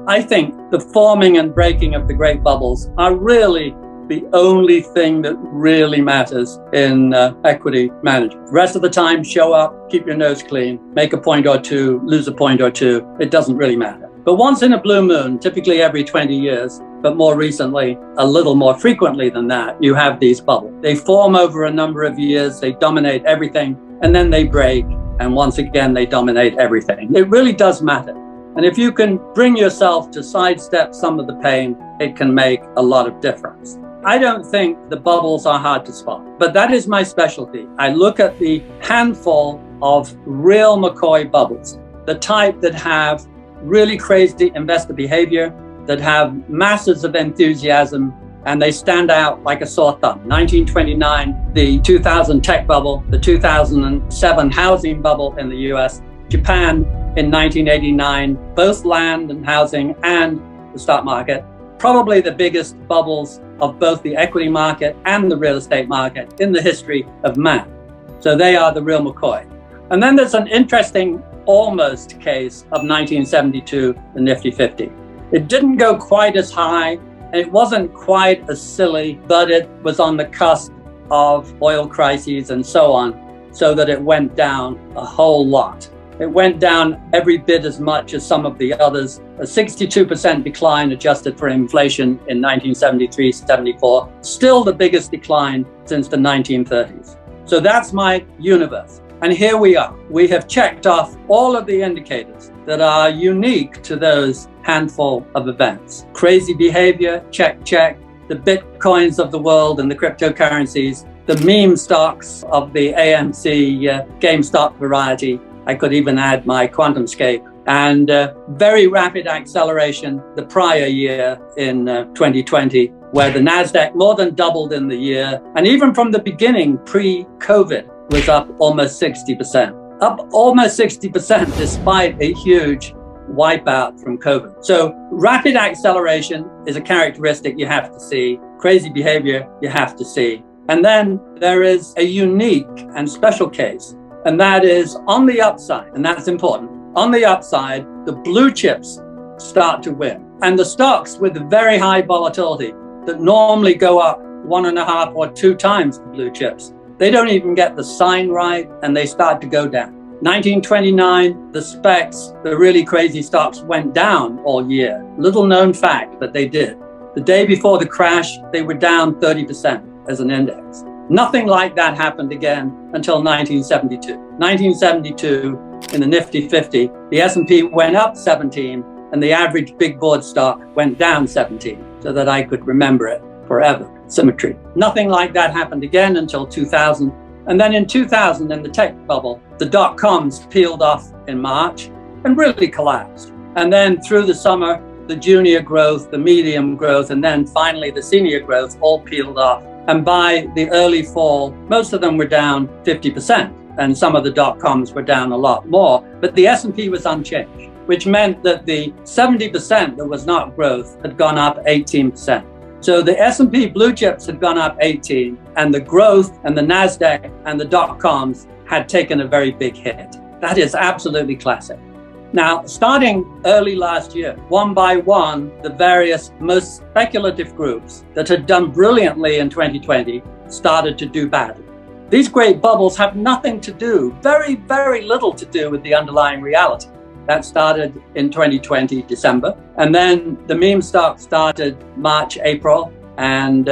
I think the forming and breaking of the great bubbles are really the only thing that really matters in equity management. The rest of the time, show up, keep your nose clean, make a point or two, lose a point or two. It doesn't really matter. But once in a blue moon, typically every 20 years, but more recently, a little more frequently than that, you have these bubbles. They form over a number of years, they dominate everything, and then they break, and once again, they dominate everything. It really does matter. And if you can bring yourself to sidestep some of the pain, it can make a lot of difference. I don't think the bubbles are hard to spot, but that is my specialty. I look at the handful of real McCoy bubbles, the type that have really crazy investor behavior, that have masses of enthusiasm, and they stand out like a sore thumb. 1929, the 2000 tech bubble, the 2007 housing bubble in the US, Japan in 1989, both land and housing and the stock market, probably the biggest bubbles of both the equity market and the real estate market in the history of man. So they are the real McCoy. And then there's an interesting almost case of 1972, the Nifty 50. It didn't go quite as high, and it wasn't quite as silly, but it was on the cusp of oil crises and so on, so that it went down a whole lot. It went down every bit as much as some of the others. A 62% decline adjusted for inflation in 1973-74, still the biggest decline since the 1930s. So that's my universe. And here we are. We have checked off all of the indicators that are unique to those handful of events. Crazy behavior, check, check. The Bitcoins of the world and the cryptocurrencies, the meme stocks of the AMC GameStop variety. I could even add my QuantumScape, and very rapid acceleration the prior year in 2020, where the NASDAQ more than doubled in the year. And even from the beginning, pre-COVID, was up almost 60%. Up almost 60% despite a huge wipeout from COVID. So rapid acceleration is a characteristic you have to see. Crazy behavior you have to see. And then there is a unique and special case, and that is on the upside, and that's important. On the upside, the blue chips start to win. And the stocks with very high volatility that normally go up 1.5 or 2 times the blue chips, they don't even get the sign right, and they start to go down. 1929, the specs, the really crazy stocks, went down all year. Little known fact, but they did. The day before the crash, they were down 30% as an index. Nothing like that happened again until 1972. 1972, in the Nifty 50, the S&P went up 17, and the average big board stock went down 17, so that I could remember it forever. Symmetry. Nothing like that happened again until 2000. And then in 2000, in the tech bubble, the dot-coms peeled off in March and really collapsed. And then through the summer, the junior growth, the medium growth, and then finally the senior growth all peeled off. And by the early fall, most of them were down 50%. And some of the dot-coms were down a lot more. But the S&P was unchanged, which meant that the 70% that was not growth had gone up 18%. So the S&P blue chips had gone up 18, and the growth and the NASDAQ and the dot-coms had taken a very big hit. That is absolutely classic. Now, starting early last year, one by one, the various most speculative groups that had done brilliantly in 2020 started to do badly. These great bubbles have nothing to do, very, very little to do with the underlying reality. That started in 2020, December. And then the meme stock started March, April, and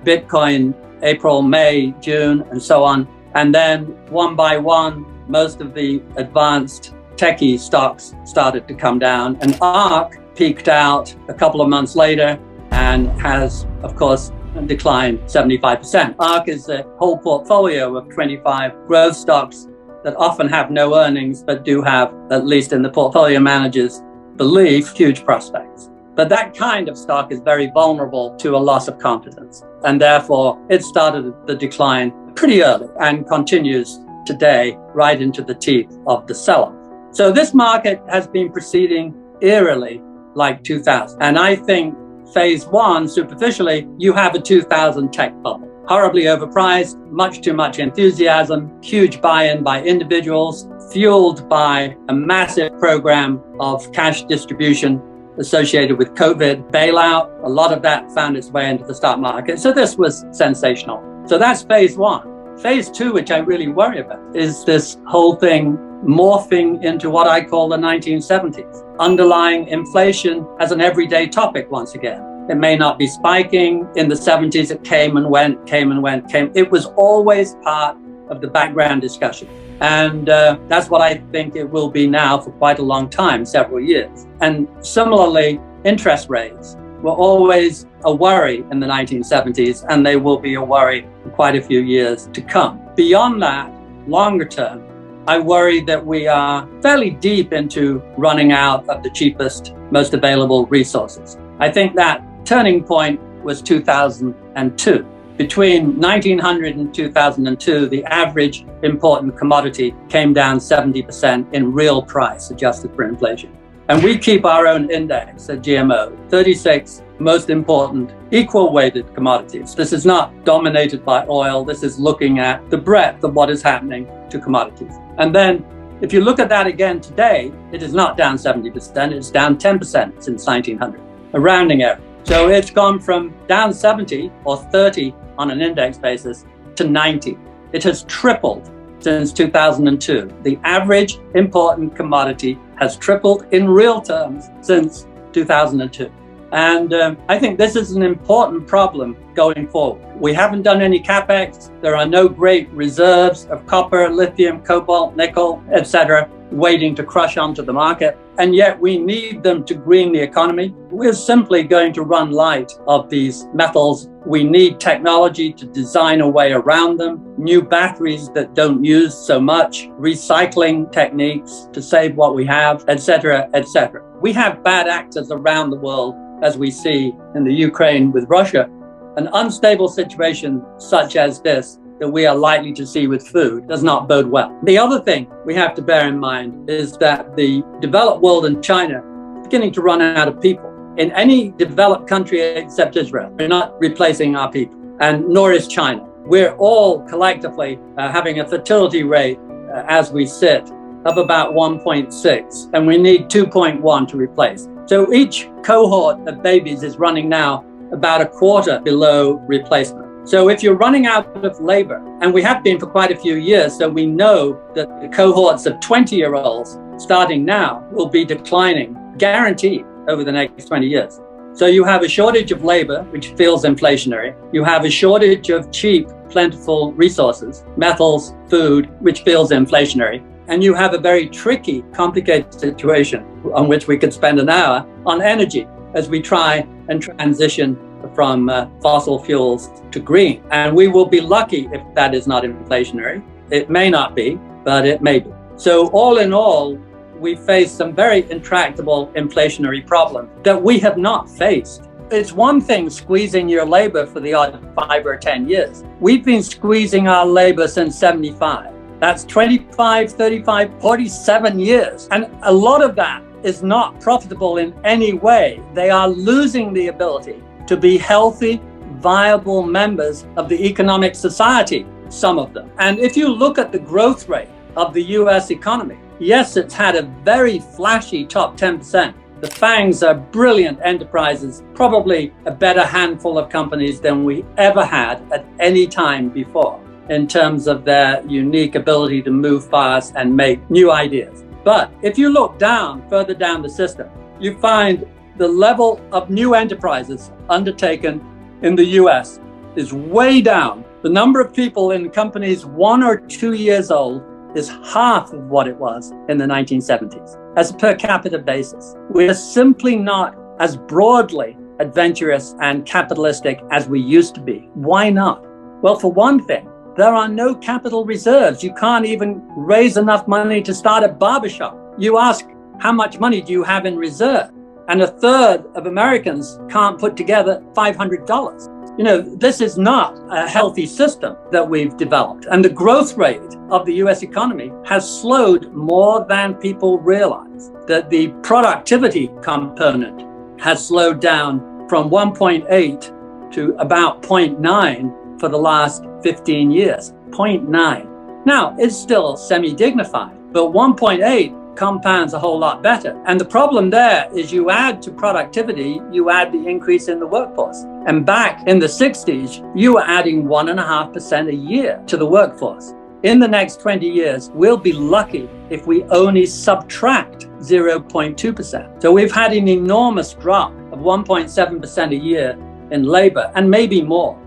Bitcoin, April, May, June, and so on. And then one by one, most of the advanced techie stocks started to come down. And ARK peaked out a couple of months later and has, of course, declined 75%. ARK is a whole portfolio of 25 growth stocks that often have no earnings, but do have, at least in the portfolio manager's belief, huge prospects. But that kind of stock is very vulnerable to a loss of confidence. And therefore, it started the decline pretty early and continues today right into the teeth of the sell-off. So this market has been proceeding eerily like 2000. And I think phase one, superficially, you have a 2000 tech bubble. Horribly overpriced, much too much enthusiasm, huge buy-in by individuals, fueled by a massive program of cash distribution. associated with COVID bailout. A lot of that found its way into the stock market. So this was sensational. So that's phase one. Phase two, which I really worry about, is this whole thing morphing into what I call the 1970s. Underlying inflation as an everyday topic once again. It may not be spiking. In the 70s, it came and went, came and went, came. It was always part of the background discussion. And that's what I think it will be now for quite a long time, several years. And similarly, interest rates were always a worry in the 1970s, and they will be a worry for quite a few years to come. Beyond that, longer term, I worry that we are fairly deep into running out of the cheapest, most available resources. I think that turning point was 2002. Between 1900 and 2002, the average important commodity came down 70% in real price, adjusted for inflation. And we keep our own index at GMO, 36 most important equal weighted commodities. This is not dominated by oil. This is looking at the breadth of what is happening to commodities. And then if you look at that again today, it is not down 70%, it's down 10% since 1900, a rounding error. So it's gone from down 70 or 30 on an index basis to 90. It has tripled since 2002. The average important commodity has tripled in real terms since 2002. And I think this is an important problem going forward. We haven't done any capex. There are no great reserves of copper, lithium, cobalt, nickel, etc., waiting to crush onto the market. And yet we need them to green the economy. We're simply going to run light of these metals. We need technology to design a way around them, new batteries that don't use so much, recycling techniques to save what we have, etc., etc. We have bad actors around the world, as we see in the Ukraine with Russia. An unstable situation such as this that we are likely to see with food does not bode well. The other thing we have to bear in mind is that the developed world and China are beginning to run out of people. In any developed country except Israel, we're not replacing our people, and nor is China. We're all collectively having a fertility rate as we sit of about 1.6, and we need 2.1 to replace. So each cohort of babies is running now about a quarter below replacement. So if you're running out of labor, and we have been for quite a few years, so we know that the cohorts of 20-year-olds starting now will be declining, guaranteed, over the next 20 years. So you have a shortage of labor, which feels inflationary. You have a shortage of cheap, plentiful resources, metals, food, which feels inflationary. And you have a very tricky, complicated situation on which we could spend an hour on energy as we try and transition from fossil fuels to green. And we will be lucky if that is not inflationary. It may not be, but it may be. So all in all, we face some very intractable inflationary problems that we have not faced. It's one thing squeezing your labor for the odd 5 or 10 years. We've been squeezing our labor since 75. That's 25, 35, 47 years. And a lot of that is not profitable in any way. They are losing the ability to be healthy, viable members of the economic society, some of them. And if you look at the growth rate of the US economy, yes, it's had a very flashy top 10%. The FANGs are brilliant enterprises, probably a better handful of companies than we ever had at any time before in terms of their unique ability to move fast and make new ideas. But if you look down, further down the system, you find the level of new enterprises undertaken in the US is way down. The number of people in companies 1 or 2 years old is half of what it was in the 1970s as a per capita basis. We are simply not as broadly adventurous and capitalistic as we used to be. Why not? Well, for one thing, there are no capital reserves. You can't even raise enough money to start a barbershop. You ask, how much money do you have in reserve? And a third of Americans can't put together $500. You know, this is not a healthy system that we've developed. And the growth rate of the US economy has slowed more than people realize. That the productivity component has slowed down from 1.8 to about 0.9 for the last 15 years, 0.9. Now, it's still semi-dignified, but 1.8 compounds a whole lot better. And the problem there is you add to productivity, you add the increase in the workforce. And back in the 60s, you were adding 1.5% a year to the workforce. In the next 20 years, we'll be lucky if we only subtract 0.2%. So we've had an enormous drop of 1.7% a year in labor, and maybe more.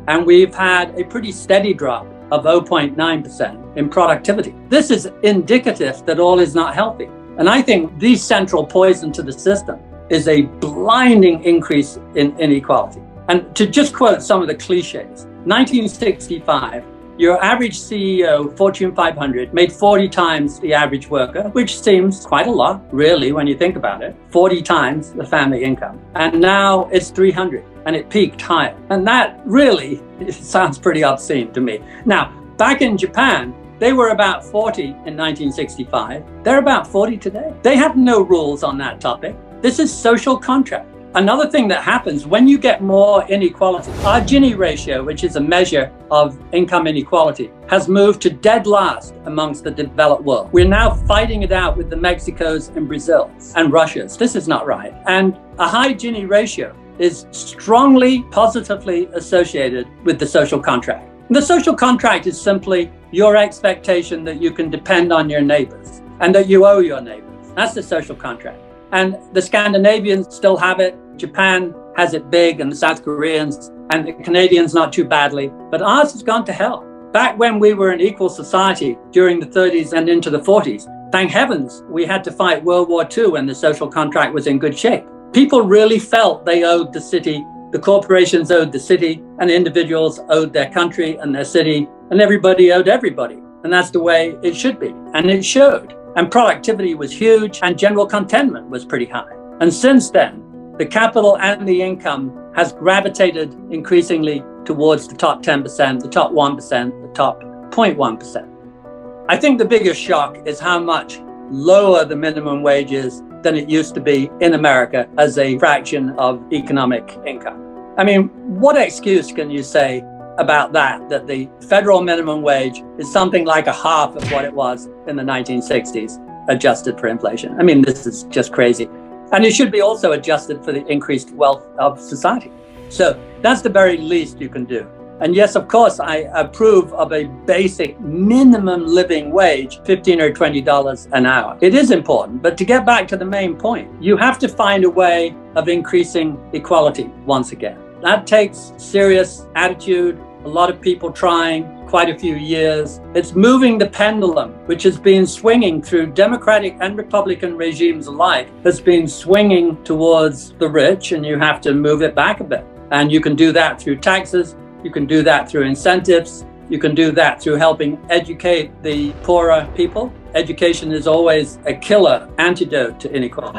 And we've had a pretty steady drop of 0.9% in productivity. This is indicative that all is not healthy. And I think the central poison to the system is a blinding increase in inequality. And to just quote some of the cliches, 1965, your average CEO, Fortune 500, made 40 times the average worker, which seems quite a lot, really, when you think about it. 40 times the family income. And now it's 300, and it peaked higher. And that really sounds pretty obscene to me. Now, back in Japan, they were about 40 in 1965. They're about 40 today. They have no rules on that topic. This is social contract. Another thing that happens when you get more inequality, our Gini ratio, which is a measure of income inequality, has moved to dead last amongst the developed world. We're now fighting it out with the Mexicos and Brazils and Russias. This is not right. And a high Gini ratio is strongly positively associated with the social contract. The social contract is simply your expectation that you can depend on your neighbors and that you owe your neighbors. That's the social contract. And the Scandinavians still have it. Japan has it big, and the South Koreans, and the Canadians not too badly. But ours has gone to hell. Back when we were an equal society during the 30s and into the 40s, thank heavens we had to fight World War II when the social contract was in good shape. People really felt they owed the city, the corporations owed the city, and individuals owed their country and their city, and everybody owed everybody. And that's the way it should be. And it showed. And productivity was huge, and general contentment was pretty high. And since then, the capital and the income has gravitated increasingly towards the top 10%, the top 1%, the top 0.1%. I think the biggest shock is how much lower the minimum wage is than it used to be in America as a fraction of economic income. I mean, what excuse can you say about that the federal minimum wage is something like a half of what it was in the 1960s, adjusted for inflation? I mean, this is just crazy. And it should be also adjusted for the increased wealth of society. So that's the very least you can do. And yes, of course, I approve of a basic minimum living wage, $15 or $20 an hour. It is important, but to get back to the main point, you have to find a way of increasing equality once again. That takes serious attitude, a lot of people trying, quite a few years. It's moving the pendulum, which has been swinging through Democratic and Republican regimes alike, has been swinging towards the rich, and you have to move it back a bit. And you can do that through taxes, you can do that through incentives, you can do that through helping educate the poorer people. Education is always a killer antidote to inequality.